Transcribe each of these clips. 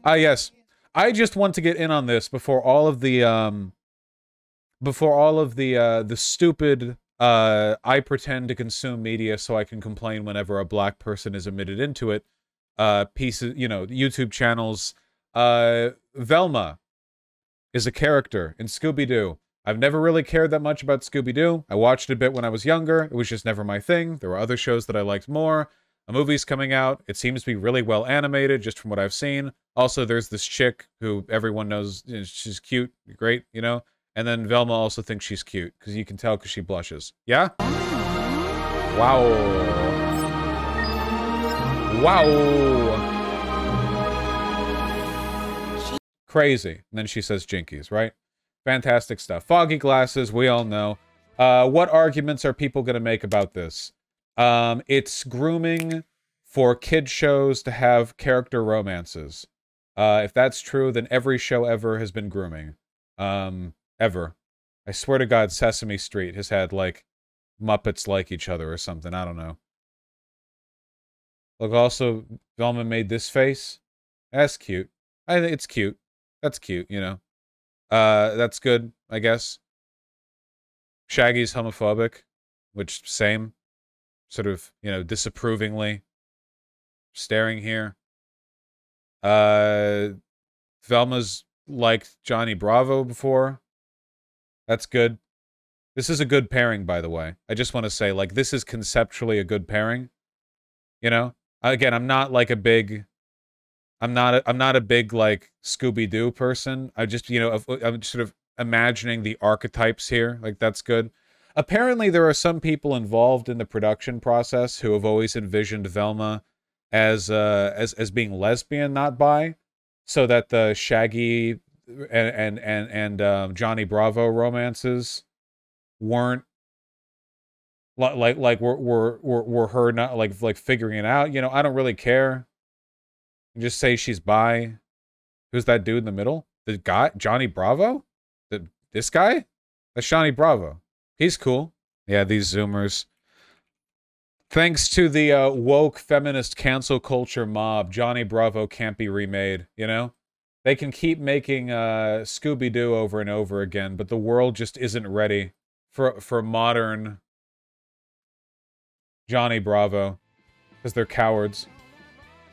Ah, yes. I just want to get in on this before all of the stupid I pretend to consume media so I can complain whenever a black person is admitted into it pieces, you know, YouTube channels. Velma is a character in Scooby-Doo. I've never really cared that much about Scooby-Doo. I watched it a bit when I was younger. It was just never my thing. There were other shows that I liked more. A movie's coming out. It seems to be really well animated, just from what I've seen. Also, there's this chick who everyone knows, you know, she's cute, great, you know? And then Velma also thinks she's cute, because you can tell because she blushes. Yeah? Wow. Wow. Crazy. And then she says jinkies, right? Fantastic stuff. Foggy glasses, we all know. What arguments are people going to make about this? It's grooming for kid shows to have character romances. If that's true, then every show ever has been grooming. Ever. I swear to God, Sesame Street has had, like, Muppets like each other or something. I don't know. Look, also, Velma made this face. That's cute. I think it's cute. That's cute, you know. That's good, I guess. Shaggy's homophobic, which, same. Sort of, you know, disapprovingly staring here. Velma's liked Johnny Bravo before. That's good. This is a good pairing, by the way. I just want to say, like, this is conceptually a good pairing. You know? Again, I'm not like a big... I'm not a big, like, Scooby-Doo person. I just, you know, I'm sort of imagining the archetypes here. Like, that's good. Apparently, there are some people involved in the production process who have always envisioned Velma as being lesbian, not bi, so that the Shaggy and Johnny Bravo romances weren't were her not like figuring it out. You know, I don't really care. Just say she's bi. Who's that dude in the middle? The guy, Johnny Bravo? This guy? That's Johnny Bravo. He's cool. Yeah, these Zoomers. Thanks to the woke feminist cancel culture mob, Johnny Bravo can't be remade, you know? They can keep making Scooby-Doo over and over again, but the world just isn't ready for modern Johnny Bravo. Because they're cowards.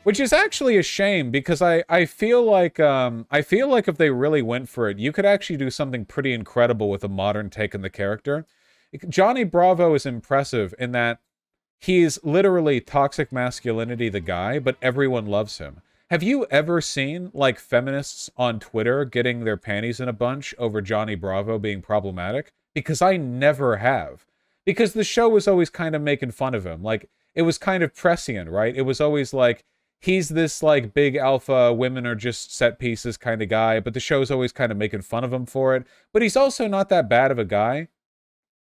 Which is actually a shame, because I feel like if they really went for it, you could actually do something pretty incredible with a modern take on the character. Johnny Bravo is impressive in that he's literally toxic masculinity the guy, but everyone loves him. Have you ever seen, like, feminists on Twitter getting their panties in a bunch over Johnny Bravo being problematic? Because I never have. Because the show was always kind of making fun of him. Like, it was kind of prescient, right? It was always like, he's this, like, big alpha, women are just set pieces kind of guy, but the show's always kind of making fun of him for it. But he's also not that bad of a guy,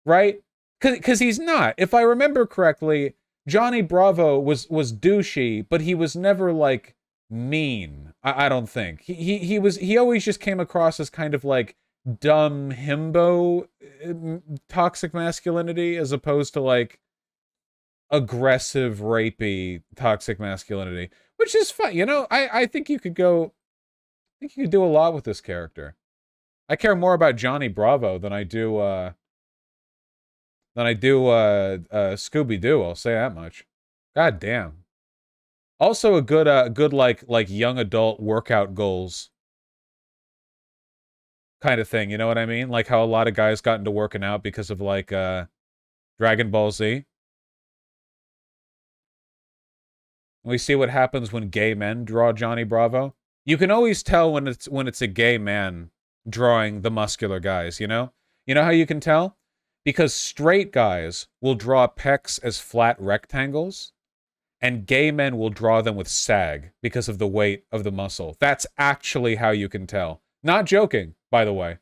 right? Because he's not. If I remember correctly, Johnny Bravo was douchey, but he was never, like, mean. I don't think. He always just came across as kind of, like, dumb himbo toxic masculinity, as opposed to, like, aggressive, rapey, toxic masculinity, which is fun. You know, I think you could go, I think you could do a lot with this character. I care more about Johnny Bravo than I do Scooby-Doo, I'll say that much. God damn. Also a good like young adult workout goals kind of thing, you know what I mean? Like how a lot of guys got into working out because of like Dragon Ball Z. We see what happens when gay men draw Johnny Bravo. You can always tell when it's a gay man drawing the muscular guys, you know? You know how you can tell? Because straight guys will draw pecs as flat rectangles, and gay men will draw them with sag because of the weight of the muscle. That's actually how you can tell. Not joking, by the way.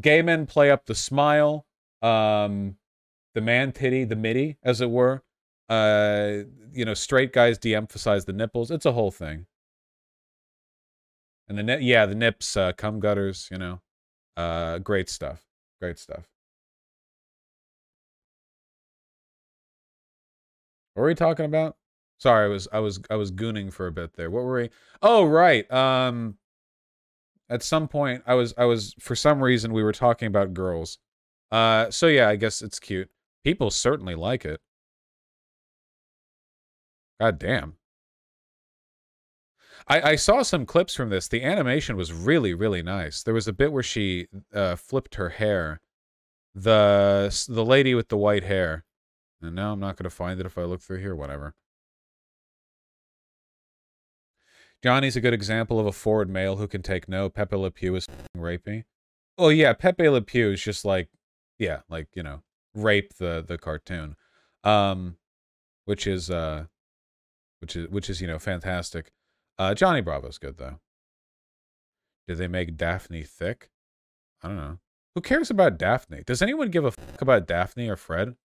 Gay men play up the smile, the man titty, the middy, as it were. You know, straight guys de-emphasize the nipples. It's a whole thing. And the nips, cum gutters, you know. Great stuff. Great stuff. What were we talking about? Sorry, I was gooning for a bit there. What were we? Oh, right. At some point, I was for some reason we were talking about girls. So yeah, I guess it's cute. People certainly like it. God damn. I saw some clips from this. The animation was really, really nice. There was a bit where she flipped her hair. The lady with the white hair. And now I'm not going to find it if I look through here. Whatever. Johnny's a good example of a forward male who can take no. Pepe Le Pew is rapey. Oh yeah, Pepe Le Pew is just like, yeah, like, you know, rape the cartoon. Which is you know, fantastic. Johnny Bravo's good though. Did they make Daphne thick? I don't know. Who cares about Daphne? Does anyone give a fuck about Daphne or Fred?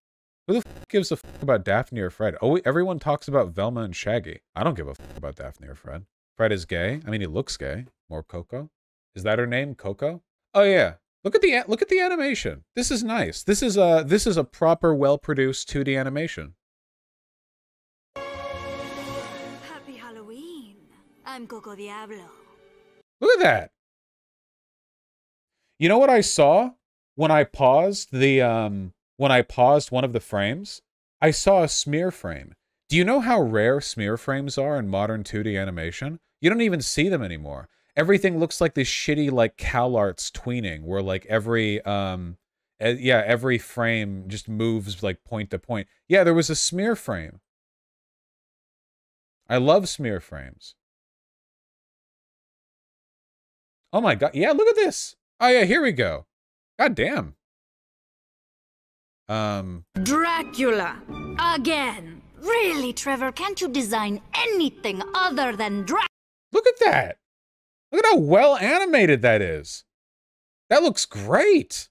Who the fuck gives a fuck about Daphne or Fred? Oh, everyone talks about Velma and Shaggy. I don't give a fuck about Daphne or Fred. Fred is gay. I mean, he looks gay. More Coco. Is that her name, Coco? Oh yeah. Look at the animation. This is nice. This is a proper, well-produced 2D animation. Happy Halloween. I'm Coco Diablo. Look at that. You know what I saw when I paused one of the frames? I saw a smear frame. Do you know how rare smear frames are in modern 2D animation? You don't even see them anymore. Everything looks like this shitty like CalArts tweening where like every every frame just moves like point to point. Yeah, there was a smear frame. I love smear frames. Oh my god. Yeah, look at this. Oh yeah, here we go. God damn. Dracula again. Really, Trevor, can't you design anything other than Dracula? Look at that. Look at how well animated that is. That looks great.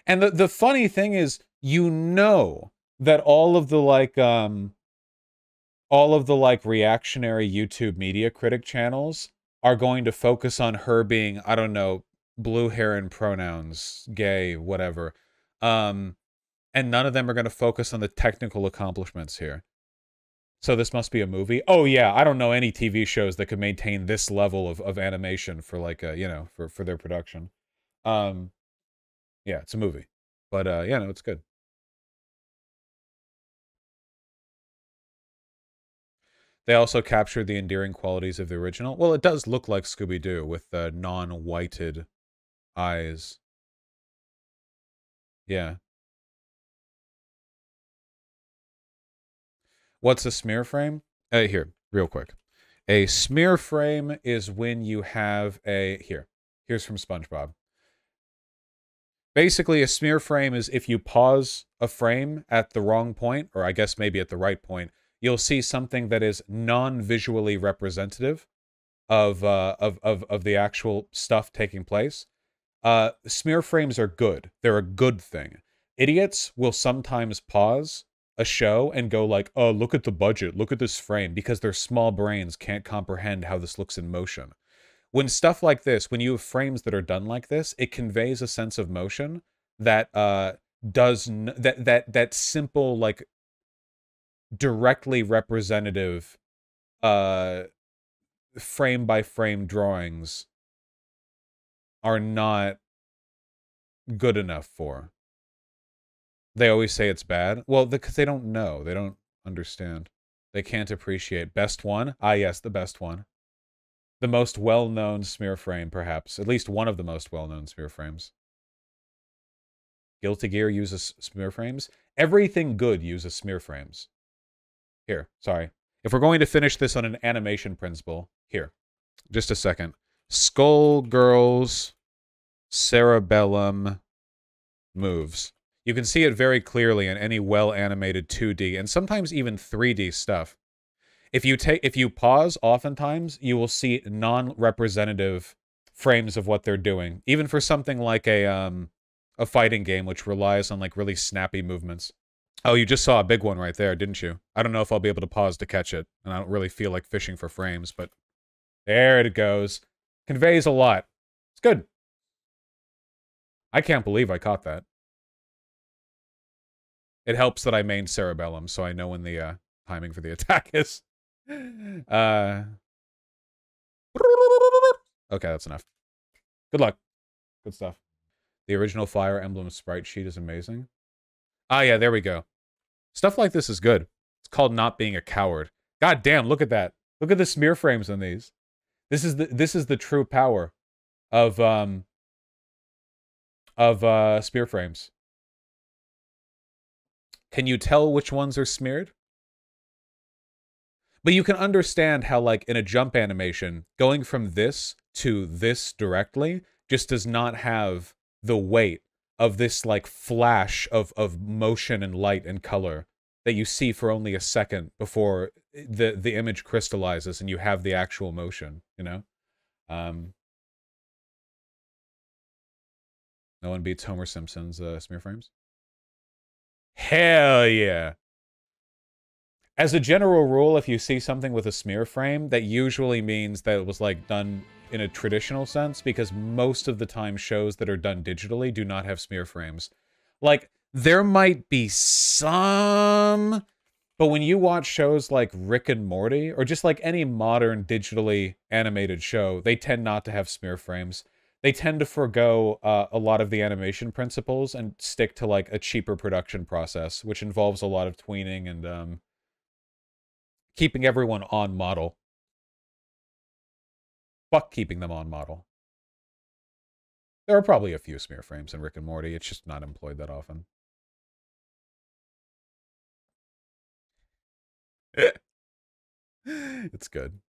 And the funny thing is, you know that all of the reactionary YouTube media critic channels are going to focus on her being, I don't know, blue hair and pronouns, gay, whatever. And none of them are going to focus on the technical accomplishments here. So this must be a movie? Oh yeah, I don't know any TV shows that could maintain this level of animation for like you know, for their production. Yeah, it's a movie. But yeah, no, it's good. They also captured the endearing qualities of the original. Well, it does look like Scooby-Doo with the non-whited eyes. Yeah. What's a smear frame? Here, real quick. A smear frame is when you have a... Here's from SpongeBob. Basically, a smear frame is if you pause a frame at the wrong point, or I guess maybe at the right point, you'll see something that is non-visually representative of the actual stuff taking place. Smear frames are good. They're a good thing. Idiots will sometimes pause a show and go like, oh, look at the budget, look at this frame, because their small brains can't comprehend how this looks in motion. When stuff like this, when you have frames that are done like this, it conveys a sense of motion that that simple, like, directly representative frame by frame drawings are not good enough for. They always say it's bad. Well, because they don't know. They don't understand. They can't appreciate. Best one? Ah, yes, the best one. The most well-known smear frame, perhaps. At least one of the most well-known smear frames. Guilty Gear uses smear frames. Everything good uses smear frames. Here, sorry. If we're going to finish this on an animation principle, here. Just a second. Skullgirls cerebellum moves. You can see it very clearly in any well-animated 2D and sometimes even 3D stuff. If you pause, oftentimes you will see non-representative frames of what they're doing, even for something like a fighting game which relies on like really snappy movements. Oh, you just saw a big one right there, didn't you? I don't know if I'll be able to pause to catch it, and I don't really feel like fishing for frames, but there it goes. Conveys a lot. It's good. I can't believe I caught that. It helps that I main cerebellum, so I know when the timing for the attack is. Okay, that's enough. Good luck. Good stuff. The original Fire Emblem sprite sheet is amazing. Ah, yeah, there we go. Stuff like this is good. It's called not being a coward. God damn, look at that. Look at the smear frames on these. This is the true power of smear frames. Can you tell which ones are smeared? But you can understand how, like, in a jump animation, going from this to this directly just does not have the weight of this, like, flash of motion and light and color that you see for only a second before the image crystallizes and you have the actual motion, you know? No one beats Homer Simpson's smear frames? Hell yeah! As a general rule, if you see something with a smear frame, that usually means that it was, like, done in a traditional sense, because most of the time shows that are done digitally do not have smear frames. Like, there might be some, but when you watch shows like Rick and Morty, or just like any modern digitally animated show, they tend not to have smear frames. They tend to forego a lot of the animation principles and stick to, like, a cheaper production process, which involves a lot of tweening and keeping everyone on model. Fuck keeping them on model. There are probably a few smear frames in Rick and Morty. It's just not employed that often. It's good.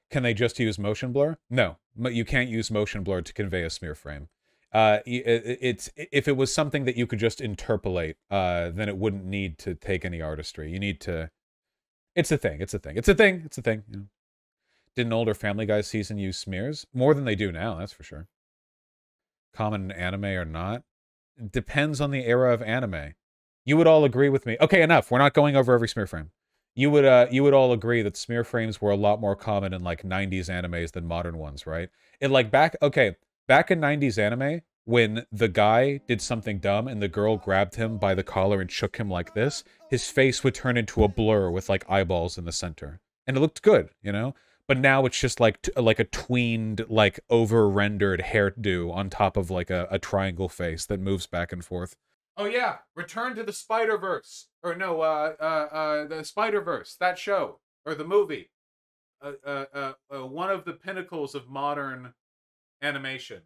Can they just use motion blur? No, you can't use motion blur to convey a smear frame. If it was something that you could just interpolate, then it wouldn't need to take any artistry. You need to... It's a thing. It's a thing. It's a thing. It's a thing. You know. Did an older Family Guy season use smears? More than they do now, that's for sure. Common in anime or not? Depends on the era of anime. You would all agree with me. Okay, enough. We're not going over every smear frame. You would all agree that smear frames were a lot more common in, like, 90s animes than modern ones, right? Back in 90s anime, when the guy did something dumb and the girl grabbed him by the collar and shook him like this, his face would turn into a blur with, like, eyeballs in the center. And it looked good, you know? But now it's just like a tweened, like, over-rendered hairdo on top of, like, a triangle face that moves back and forth. Oh yeah, Return to the Spider-Verse. Or no, the Spider-Verse, that show. Or the movie. One of the pinnacles of modern animation.